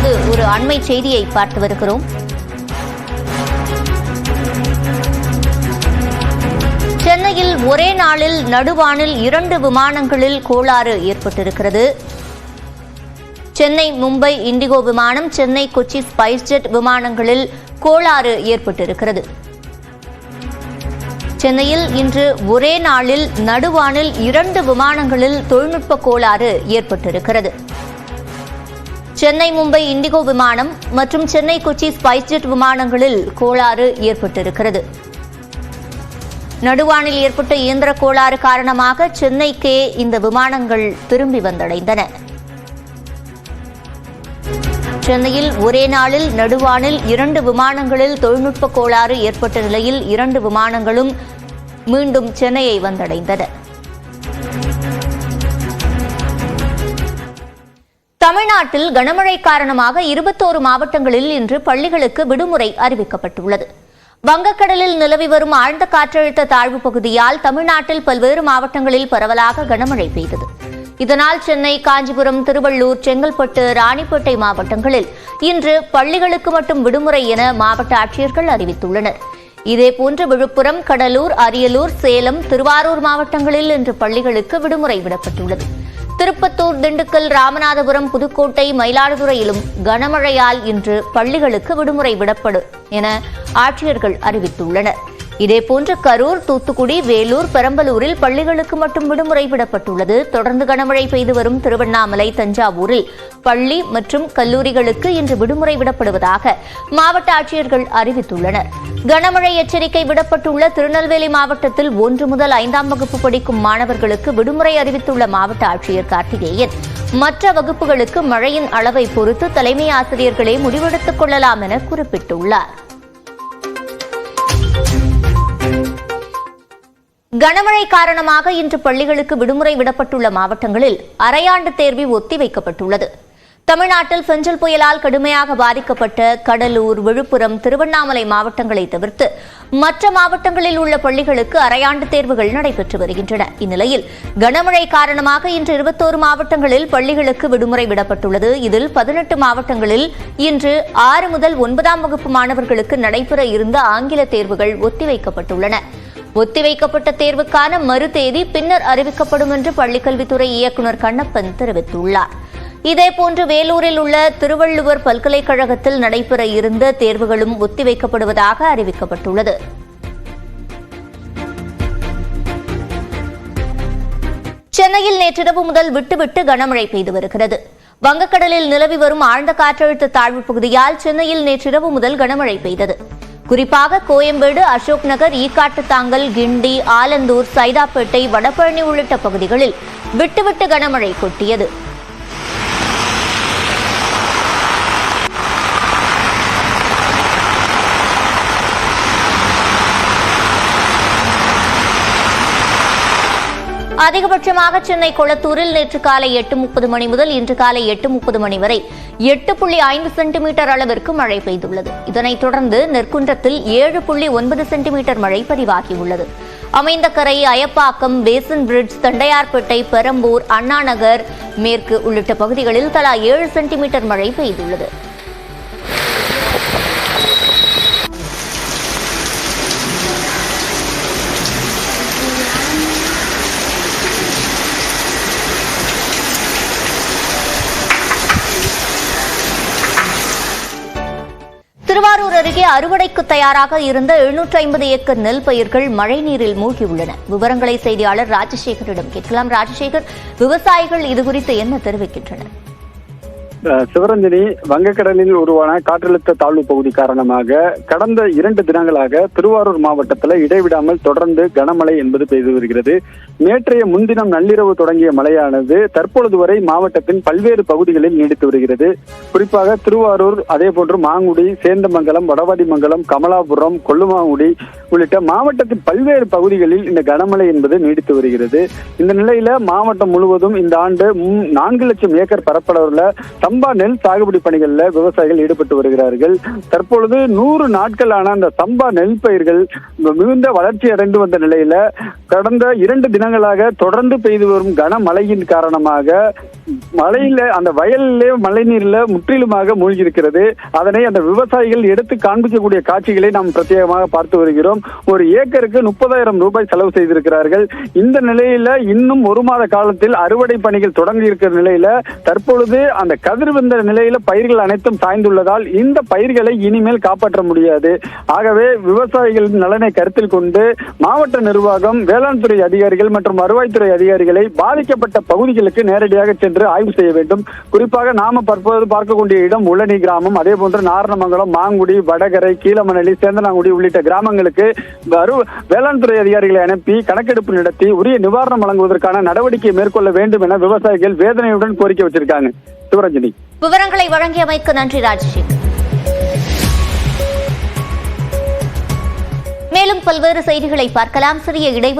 தற்போது ஒரு அண்மை செய்தியை பார்த்து வருகிறோம். சென்னையில் ஒரே நாளில் நடுவானில் 2 விமானங்களில் கோளாறு ஏற்பட்டிருக்கிறது. சென்னை மும்பை இண்டிகோ விமானம், சென்னை கொச்சி ஸ்பைஸ்ஜெட் விமானங்களில் கோளாறு ஏற்பட்டிருக்கிறது. சென்னையில் இன்று ஒரே நாளில் நடுவானில் 2 விமானங்களில் தொழில்நுட்ப கோளாறு ஏற்பட்டிருக்கிறது. சென்னை மும்பை இண்டிகோ விமானம் மற்றும் சென்னை கொச்சி ஸ்பைஸ்ஜெட் விமானங்களில் கோளாறு ஏற்பட்டிருக்கிறது. நடுவானில் ஏற்பட்ட இயந்திர கோளாறு காரணமாக சென்னைக்கே இந்த விமானங்கள் திரும்பி வந்தடைந்தன. சென்னையில் ஒரே நாளில் நடுவானில் 2 விமானங்களில் தொழில்நுட்ப கோளாறு ஏற்பட்ட நிலையில் 2 விமானங்களும் மீண்டும் சென்னையை வந்தடைந்தன. தமிழ்நாட்டில் கனமழை காரணமாக 21 மாவட்டங்களில் இன்று பள்ளிகளுக்கு விடுமுறை அறிவிக்கப்பட்டுள்ளது. வங்கக்கடலில் நிலவி வரும் ஆழ்ந்த காற்றழுத்த தாழ்வு பகுதியால் தமிழ்நாட்டில் பல்வேறு மாவட்டங்களில் பரவலாக கனமழை பெய்தது. இதனால் சென்னை, காஞ்சிபுரம், திருவள்ளூர், செங்கல்பட்டு, ராணிப்பேட்டை மாவட்டங்களில் இன்று பள்ளிகளுக்கு மட்டும் விடுமுறை என மாவட்ட ஆட்சியர்கள் அறிவித்துள்ளனர். இதேபோன்று விழுப்புரம், கடலூர், அரியலூர், சேலம், திருவாரூர் மாவட்டங்களில் இன்று பள்ளிகளுக்கு விடுமுறை விடப்பட்டுள்ளது. திருப்பத்தூர், திண்டுக்கல், ராமநாதபுரம், புதுக்கோட்டை, மயிலாடுதுறையிலும் கனமழையால் இன்று பள்ளிகளுக்கு விடுமுறை விடப்படும் என ஆட்சியர்கள் அறிவித்துள்ளனர். இதேபோன்று கரூர், தூத்துக்குடி, வேலூர், பெரம்பலூரில் பள்ளிகளுக்கு மட்டும் விடுமுறை விடப்பட்டுள்ளது. தொடர்ந்து கனமழை பெய்து வரும் திருவண்ணாமலை, தஞ்சாவூரில் பள்ளி மற்றும் கல்லூரிகளுக்கு இன்று விடுமுறை விடப்படுவதாக மாவட்ட ஆட்சியர்கள் அறிவித்துள்ளனர். கனமழை எச்சரிக்கை விடப்பட்டுள்ள திருநெல்வேலி மாவட்டத்தில் 1 முதல் 5ஆம் வகுப்பு படிக்கும் மாணவர்களுக்கு விடுமுறை அறிவித்துள்ள மாவட்ட ஆட்சியர் கார்த்திகேயன், மற்ற வகுப்புகளுக்கு மழையின் அளவை பொறுத்து தலைமை ஆசிரியர்களே முடிவெடுத்துக் கொள்ளலாம் என குறிப்பிட்டுள்ளார். கனமழை காரணமாக இன்று பள்ளிகளுக்கு விடுமுறை விடப்பட்டுள்ள மாவட்டங்களில் அரையாண்டு தேர்வு ஒத்திவைக்கப்பட்டுள்ளது. தமிழ்நாட்டில் பெஞ்சல் புயலால் கடுமையாக பாதிக்கப்பட்ட கடலூர், விழுப்புரம், திருவண்ணாமலை மாவட்டங்களை தவிர்த்து மற்ற மாவட்டங்களில் உள்ள பள்ளிகளுக்கு அரையாண்டு தேர்வுகள் நடைபெற்று வருகின்றன. இந்நிலையில் கனமழை காரணமாக இன்று 21 மாவட்டங்களில் பள்ளிகளுக்கு விடுமுறை விடப்பட்டுள்ளது. இதில் 18 மாவட்டங்களில் இன்று 6 முதல் 9ஆம் வகுப்பு மாணவர்களுக்கு நடைபெற இருந்த ஆங்கில தேர்வுகள் ஒத்திவைக்கப்பட்டுள்ளன. ஒத்திவைக்கப்பட்ட தேர்வுக்கான மறு தேதி பின்னர் அறிவிக்கப்படும் என்று பள்ளிக்கல்வித்துறை இயக்குநர் கண்ணப்பன் தெரிவித்துள்ளார். இதேபோன்று வேலூரில் உள்ள திருவள்ளுவர் பல்கலைக்கழகத்தில் நடைபெற இருந்த தேர்வுகளும் ஒத்திவைக்கப்படுவதாக அறிவிக்கப்பட்டுள்ளது. சென்னையில் நேற்றிரவு முதல் விட்டுவிட்டு கனமழை பெய்து வருகிறது. வங்கக்கடலில் நிலவி வரும் ஆழ்ந்த காற்றழுத்த தாழ்வு பகுதியால் சென்னையில் நேற்றிரவு முதல் கனமழை பெய்தது. குறிப்பாக கோயம்பேடு, அசோக் நகர், ஈக்காட்டுத்தாங்கல், கிண்டி, ஆலந்தூர், சைதாப்பேட்டை, வடபழனி உள்ளிட்ட பகுதிகளில் விட்டுவிட்டு கனமழை கொட்டியது. அதிகபட்சமாக சென்னை கொளத்தூரில் நேற்று காலை 8:30 மணி முதல் இன்று காலை 8:30 மணி வரை 8.5 சென்டிமீட்டர் அளவிற்கு மழை பெய்துள்ளது. இதனைத் தொடர்ந்து நெற்குன்றத்தில் 7.9 சென்டிமீட்டர் மழை பதிவாகியுள்ளது. அமைந்தகரை, அயப்பாக்கம், பேசன் பிரிட்ஜ், தண்டையார்பேட்டை, பெரம்பூர், அண்ணாநகர் மேற்கு உள்ளிட்ட பகுதிகளில் தலா 7 சென்டிமீட்டர் மழை பெய்துள்ளது. திருவாரூர் அருகே அறுவடைக்கு தயாராக இருந்த 750 ஏக்கர் நெல் பயிர்கள் மழைநீரில் மூழ்கியுள்ளன. விவரங்களை செய்தியாளர் ராஜசேகரிடம் கேட்கலாம். ராஜசேகர், விவசாயிகள் இதுகுறித்து என்ன தெரிவிக்கின்றனர்? சிவரஞ்சனி, வங்கக்கடலில் உருவான காற்றழுத்த தாழ்வு பகுதி காரணமாக கடந்த 2 தினங்களாக திருவாரூர் மாவட்டத்தில் இடைவிடாமல் தொடர்ந்து கனமழை என்பது பெய்து வருகிறது. நேற்றைய முன்தினம் நள்ளிரவு தொடங்கிய மழையானது தற்பொழுது வரை மாவட்டத்தின் பல்வேறு பகுதிகளில் நீடித்து வருகிறது. குறிப்பாக திருவாரூர், அதே போன்று மாங்குடி, சேந்தமங்கலம், வடவாடிமங்கலம், கமலாபுரம், கொல்லுமாங்குடி உள்ளிட்ட மாவட்டத்தின் பல்வேறு பகுதிகளில் இந்த கனமழை என்பது நீடித்து வருகிறது. இந்த நிலையில மாவட்டம் முழுவதும் இந்த ஆண்டு 4 லட்சம் ஏக்கர் பரப்பளவுள்ள சம்பா நெல் சாகுபடி பணிகளில் விவசாயிகள் ஈடுபட்டு வருகிறார்கள். தற்பொழுது 100 நாட்களான அந்த சம்பா நெல் பயிர்கள் மிகுந்த வளர்ச்சி அடைந்து வந்த நிலையில கடந்த 2 தினங்களாக தொடர்ந்து பெய்து வரும் கனமழையின் காரணமாக மழையில அந்த வயலிலே மழைநீர்ல முற்றிலுமாக மூழ்கி இருக்கிறது. அதனை அந்த விவசாயிகள் எடுத்து காண்பிக்கக்கூடிய காட்சிகளை நாம் பிரத்யேகமாக பார்த்து வருகிறோம். ஒரு ஏக்கருக்கு 30,000 ரூபாய் செலவு செய்திருக்கிறார்கள். இந்த நிலையில இன்னும் 1 மாத காலத்தில் அறுவடை பணிகள் தொடங்கி இருக்கிற நிலையில தற்பொழுது அந்த கதிர் வந்த நிலையில பயிர்கள் அனைத்தும் சாய்ந்துள்ளதால் இந்த பயிர்களை இனிமேல் காப்பாற்ற முடியாது. ஆகவே விவசாயிகளின் நலனை கருத்தில் கொண்டு மாவட்ட நிர்வாகம், வேளாண் துறை அதிகாரிகள் மற்றும் வருவாய்த்துறை அதிகாரிகளை பாதிக்கப்பட்ட பகுதிகளுக்கு நேரடியாக சென்று ஆய்வு செய்ய வேண்டும். குறிப்பாக நாம தற்போது பார்க்கக்கூடிய இடம் உளனி கிராமம், அதே போன்று நாரணமங்கலம், மாங்குடி, வடகரை, கீழமணலி, சேந்தனாங்குடி உள்ளிட்ட கிராமங்களுக்கு வேளாண் துறை அதிகாரிகளை அனுப்பி கணக்கெடுப்பு நடத்தி உரிய நிவாரணம் வழங்குவதற்கான நடவடிக்கை மேற்கொள்ள வேண்டும் என விவசாயிகள் வேதனையுடன் கோரிக்கை வச்சிருக்காங்க. சிவரஞ்சனி, விவரங்களை வழங்கியமைக்கு நன்றி ராஜசேகர். மேலும் பல்வேறு செய்திகளை பார்க்கலாம். சிறிய இடைவேளை.